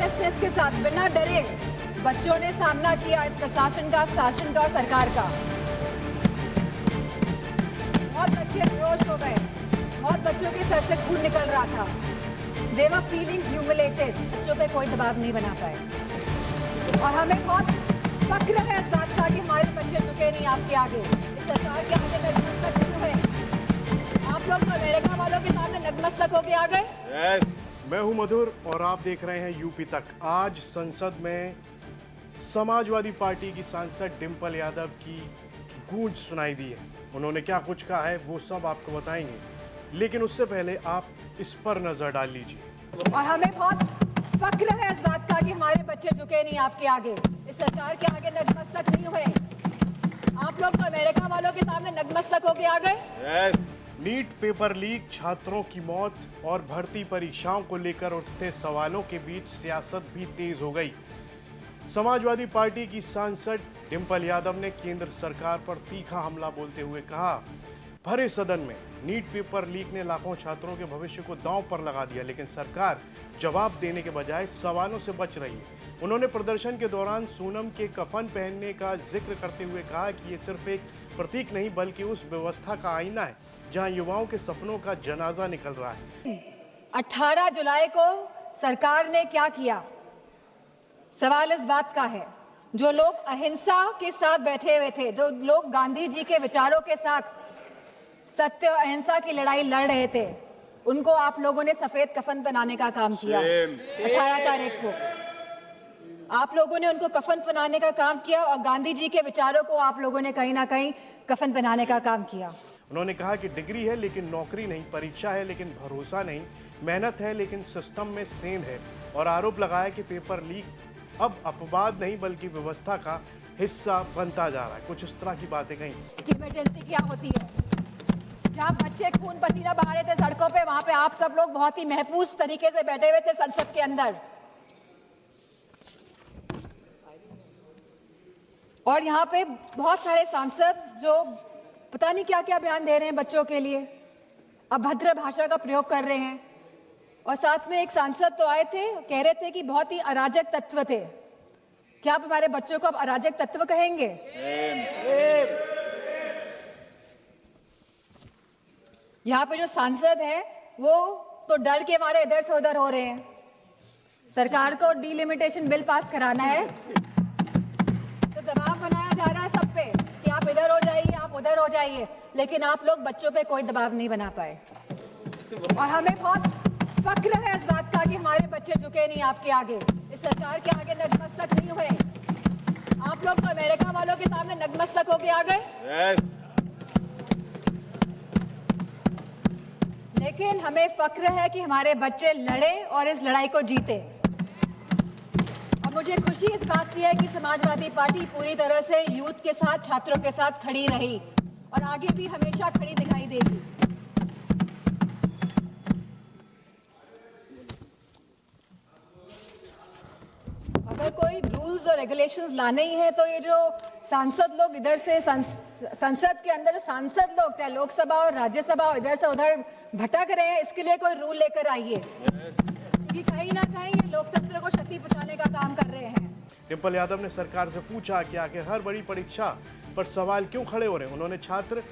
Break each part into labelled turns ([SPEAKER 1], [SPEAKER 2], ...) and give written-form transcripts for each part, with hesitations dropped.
[SPEAKER 1] फीयरलेसनेस के साथ बिना डरे बच्चों ने सामना किया इस प्रशासन का, शासन का और सरकार का। बहुत बच्चे बेहोश हो गए, बहुत बच्चों के सर से खून निकल रहा था। They were feeling humiliated। बच्चों पे कोई दबाव नहीं बना पाए और हमें बहुत फक्र है इस बात का कि हमारे बच्चे झुके नहीं आपके आगे, इस सरकार के आगे नतमस्तक नहीं हुए। आप लोग तो अमेरिका वालों के सामने नतमस्तक होके आ गए।
[SPEAKER 2] मैं हूं मधुर और आप देख रहे हैं यूपी तक। आज संसद में समाजवादी पार्टी की सांसद डिंपल यादव की गूंज सुनाई दी है। उन्होंने क्या कुछ कहा है वो सब आपको बताएंगे, लेकिन उससे पहले आप इस पर नजर डाल लीजिए।
[SPEAKER 1] और हमें बहुत फक्र है इस बात का कि हमारे बच्चे झुके नहीं आपके आगे, इस सरकार के आगे नतमस्तक नहीं हुए। आप लोग तो अमेरिका वालों के सामने नतमस्तक होके आ गए।
[SPEAKER 2] नीट पेपर लीक, छात्रों की मौत और भर्ती परीक्षाओं को लेकर उठते सवालों के बीच सियासत भी तेज हो गई। समाजवादी पार्टी की सांसद डिंपल यादव ने केंद्र सरकार पर तीखा हमला बोलते हुए कहा, भरे सदन में नीट पेपर लीक ने लाखों छात्रों के भविष्य को दांव पर लगा दिया, लेकिन सरकार जवाब देने के बजाय सवालों से बच रही है। उन्होंने प्रदर्शन के दौरान सोनम के कफन पहनने का जिक्र करते हुए कहा कि ये सिर्फ एक प्रतीक नहीं बल्कि उस व्यवस्था का आईना है जहां युवाओं के सपनों का जनाजा निकल रहा है।
[SPEAKER 1] 18 जुलाई को सरकार ने क्या किया? सवाल इस बात का है, जो लोग अहिंसा के साथ बैठे हुए थे, जो लोग गांधी जी के विचारों के साथ सत्य और अहिंसा की लड़ाई लड़ रहे थे, उनको आप लोगों ने सफेद कफन बनाने का काम किया। 18 तारीख को आप लोगों ने उनको कफन बनाने का काम किया और गांधी जी के विचारों को आप लोगों ने कहीं ना कहीं कफन बनाने का काम किया।
[SPEAKER 2] उन्होंने कहा कि डिग्री है लेकिन नौकरी नहीं, परीक्षा है लेकिन भरोसा नहीं, मेहनत है लेकिन सिस्टम में सेंध है, और आरोप लगाया कि पेपर लीक अब अपवाद नहीं बल्कि व्यवस्था का हिस्सा बनता जा रहा है। कुछ इस तरह की बातें कही।
[SPEAKER 1] इमरजेंसी क्या होती है? जहाँ बच्चे खून पसीना बहा रहे थे सड़कों पे, वहां पे आप सब लोग बहुत ही महफूज तरीके से बैठे हुए थे संसद के अंदर, और यहाँ पे बहुत सारे सांसद जो पता नहीं क्या क्या बयान दे रहे हैं बच्चों के लिए, अभद्र भाषा का प्रयोग कर रहे हैं। और साथ में एक सांसद तो आए थे, कह रहे थे कि बहुत ही अराजक तत्व थे। क्या आप हमारे बच्चों को अब अराजक तत्व कहेंगे? यहाँ पे जो सांसद है वो तो डर के मारे इधर से उधर हो रहे हैं। सरकार को डिलिमिटेशन बिल पास कराना है तो दबाव बनाया जा रहा है सब पे कि आप इधर हो जाइए, आप उधर हो जाइए, लेकिन आप लोग बच्चों पे कोई दबाव नहीं बना पाए। और हमें बहुत फक्र है इस बात का कि हमारे बच्चे झुके नहीं आपके आगे, इस सरकार के आगे नतमस्तक नहीं हुए। आप लोग तो अमेरिका वालों के सामने नतमस्तक होके आ गए। लेकिन हमें फक्र है कि हमारे बच्चे लड़े और इस लड़ाई को जीते। और मुझे खुशी इस बात की है कि समाजवादी पार्टी पूरी तरह से यूथ के साथ, छात्रों के साथ खड़ी रही और आगे भी हमेशा खड़ी दिखाई देगी। अगर कोई रूल्स और रेगुलेशंस लाने ही है तो ये जो सांसद लोग इधर से संसद के अंदर जो सांसद लोग चाहे लोकसभा और राज्यसभा और इधर से उधर भटक रहे हैं, इसके लिए कोई रूल लेकर आइए, क्योंकि कहीं ना कहीं ये लोकतंत्र को क्षति पहुंचाने का काम कर रहे हैं।
[SPEAKER 2] डिंपल यादव ने सरकार से पूछा कि आखिर हर बड़ी परीक्षा पर सवाल क्यों खड़े हो रहे हैं। उन्होंने छात्र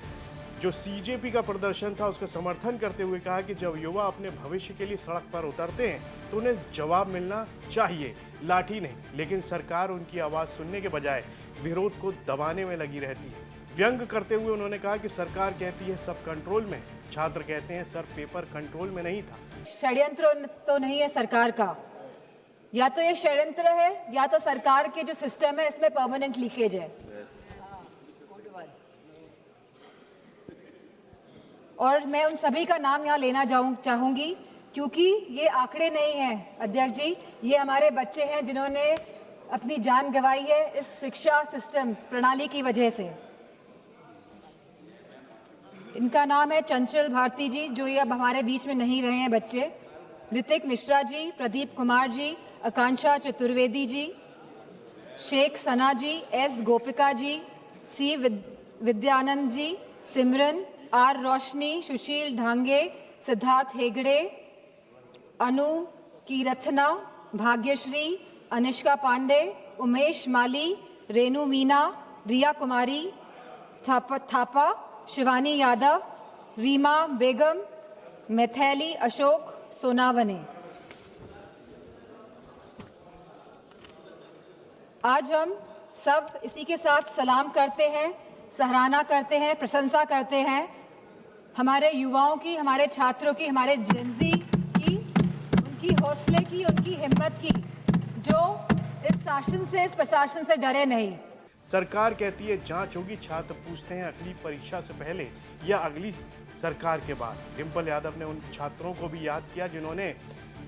[SPEAKER 2] जो सीजेपी का प्रदर्शन था उसका समर्थन करते हुए कहा कि जब युवा अपने भविष्य के लिए सड़क पर उतरते हैं तो उन्हें जवाब मिलना चाहिए, लाठी नहीं। लेकिन सरकार उनकी आवाज सुनने के बजाय विरोध को दबाने में लगी रहती है। व्यंग करते हुए उन्होंने कहा कि सरकार कहती है सब कंट्रोल में, छात्र कहते हैं सर पेपर कंट्रोल में नहीं था।
[SPEAKER 1] षड्यंत्र तो नहीं है सरकार का, या तो ये षड्यंत्र है या तो सरकार के जो सिस्टम है इसमें परमानेंट लीकेज है। और मैं उन सभी का नाम यहाँ लेना चाहूंगी क्योंकि ये आंकड़े नहीं हैं अध्यक्ष जी, ये हमारे बच्चे हैं जिन्होंने अपनी जान गंवाई है इस शिक्षा सिस्टम प्रणाली की वजह से। इनका नाम है चंचल भारती जी, जो ये अब हमारे बीच में नहीं रहे हैं बच्चे, ऋतिक मिश्रा जी, प्रदीप कुमार जी, आकांक्षा चतुर्वेदी जी, शेख सना जी, S Gopika ji, C Vidyanand ji, Simran, are रोशनी, सुशील ढांगे, सिद्धार्थ हेगड़े, अनु कीरथना, भाग्यश्री, अनिष्का पांडे, उमेश माली, रेनू मीना, रिया कुमारी थापा, शिवानी यादव, रीमा बेगम, मैथैली अशोक सोनावने। आज हम सब इसी के साथ सलाम करते हैं, सराहना करते हैं, प्रशंसा करते हैं हमारे युवाओं की, हमारे छात्रों की, हमारे जेनजी की, उनकी हौसले की, उनकी हिम्मत की, जो इस शासन से, इस प्रशासन से डरे नहीं।
[SPEAKER 2] सरकार कहती है जांच होगी, छात्र पूछते हैं अगली परीक्षा से पहले या अगली सरकार के बाद। डिंपल यादव ने उन छात्रों को भी याद किया जिन्होंने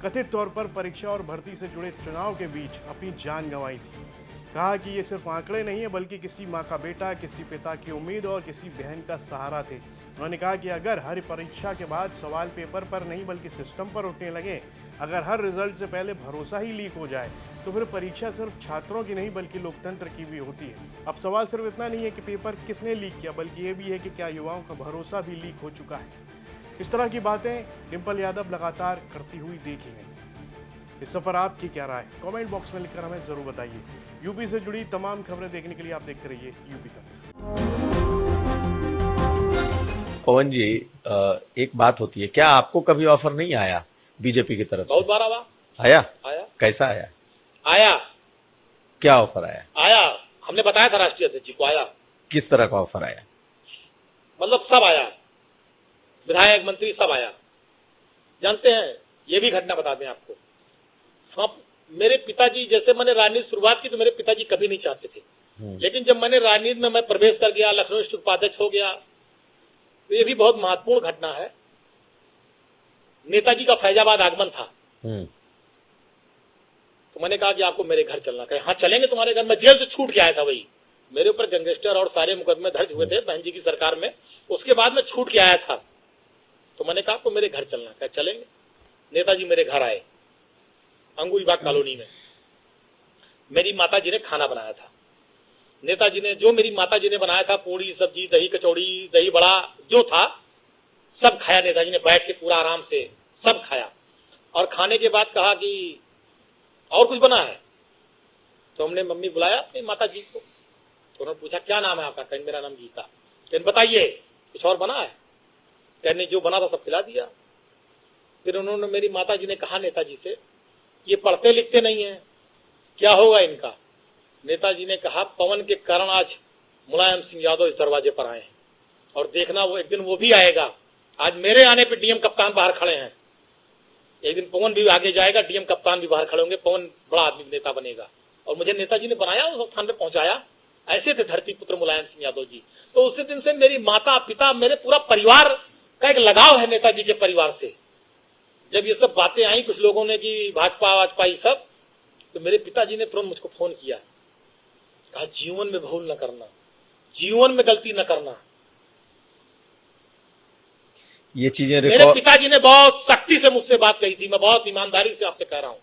[SPEAKER 2] कथित तौर पर परीक्षा और भर्ती से जुड़े चुनाव के बीच अपनी जान गंवाई थी। कहा कि ये सिर्फ आंकड़े नहीं है बल्कि किसी माँ का बेटा, किसी पिता की उम्मीद और किसी बहन का सहारा थे। उन्होंने कहा कि अगर हर परीक्षा के बाद सवाल पेपर पर नहीं बल्कि सिस्टम पर उठने लगे, अगर हर रिजल्ट से पहले भरोसा ही लीक हो जाए, तो फिर परीक्षा सिर्फ छात्रों की नहीं बल्कि लोकतंत्र की भी होती है। अब सवाल सिर्फ इतना नहीं है कि पेपर किसने लीक किया, बल्कि ये भी है कि क्या युवाओं का भरोसा भी लीक हो चुका है। इस तरह की बातें डिंपल यादव लगातार करती हुई देखी गई। इस पर आपकी क्या राय, कमेंट बॉक्स में लिखकर हमें जरूर बताइए। यूपी से जुड़ी तमाम खबरें देखने के लिए आप देखते रहिए यूपी तक।
[SPEAKER 3] पवन जी, एक बात होती है, क्या आपको कभी ऑफर नहीं आया बीजेपी की तरफ से?
[SPEAKER 4] बहुत बार
[SPEAKER 3] आया।
[SPEAKER 4] आया।
[SPEAKER 3] कैसा आया?
[SPEAKER 4] आया।
[SPEAKER 3] क्या ऑफर आया?
[SPEAKER 4] आया, हमने बताया था राष्ट्रीय अध्यक्ष जी को। आया।
[SPEAKER 3] किस तरह का ऑफर आया?
[SPEAKER 4] मतलब सब आया, विधायक, मंत्री सब आया। जानते हैं, ये भी घटना बता दें आपको, हम मेरे पिताजी, जैसे मैंने राजनीति शुरुआत की तो मेरे पिताजी कभी नहीं चाहते थे, लेकिन जब मैंने राजनीति में मैं प्रवेश कर गया, लखनऊ डिस्ट्रिक्ट उपाध्यक्ष हो गया, तो ये भी बहुत महत्वपूर्ण घटना है। नेताजी का फैजाबाद आगमन था, तो मैंने कहा कि आपको मेरे घर चलना। कहे हाँ चलेंगे तुम्हारे घर। मैं जेल से छूट के आया था, वही मेरे ऊपर गैंगस्टर और सारे मुकदमे दर्ज हुए थे बहन जी की सरकार में, उसके बाद मैं छूट के आया था। तो मैंने कहा आपको मेरे घर चलना। कहे चलेंगे। नेताजी मेरे घर आए, अंगूरीबाग कॉलोनी में। मेरी माताजी ने खाना बनाया था। नेताजी ने, जो मेरी माताजी ने बनाया था, पूड़ी सब्जी, दही कचौड़ी, दही बड़ा जो था सब खाया। नेताजी ने बैठ के पूरा आराम से सब खाया, और खाने के बाद कहा कि और कुछ बना है। तो हमने मम्मी बुलाया अपनी माताजी को, तो उन्होंने पूछा क्या नाम है आपका? कहने मेरा नाम गीता। कहने बताइए कुछ और बना है? कहने जो बना था सब खिला दिया। फिर उन्होंने, मेरी माताजी ने कहा नेताजी से, ये पढ़ते लिखते नहीं है, क्या होगा इनका? नेताजी ने कहा पवन के कारण आज मुलायम सिंह यादव इस दरवाजे पर आए हैं, और देखना वो एक दिन वो भी आएगा। आज मेरे आने पे डीएम कप्तान बाहर खड़े हैं, एक दिन पवन भी आगे जाएगा, डीएम कप्तान भी बाहर खड़े होंगे, पवन बड़ा आदमी नेता बनेगा। और मुझे नेताजी ने बनाया, उस स्थान पे पहुंचाया। ऐसे थे धरती पुत्र मुलायम सिंह यादव जी। तो उसी दिन से मेरी माता पिता, मेरे पूरा परिवार का एक लगाव है नेताजी के परिवार से। जब ये सब बातें आई कुछ लोगों ने कि भाजपा वाजपा ये सब, तो मेरे पिताजी ने तुरंत मुझको फोन किया, कहा जीवन में भूल न करना, जीवन में गलती न करना।
[SPEAKER 3] ये चीजें
[SPEAKER 4] मेरे पिताजी ने बहुत सख्ती से मुझसे बात कही थी, मैं बहुत ईमानदारी से आपसे कह रहा हूं।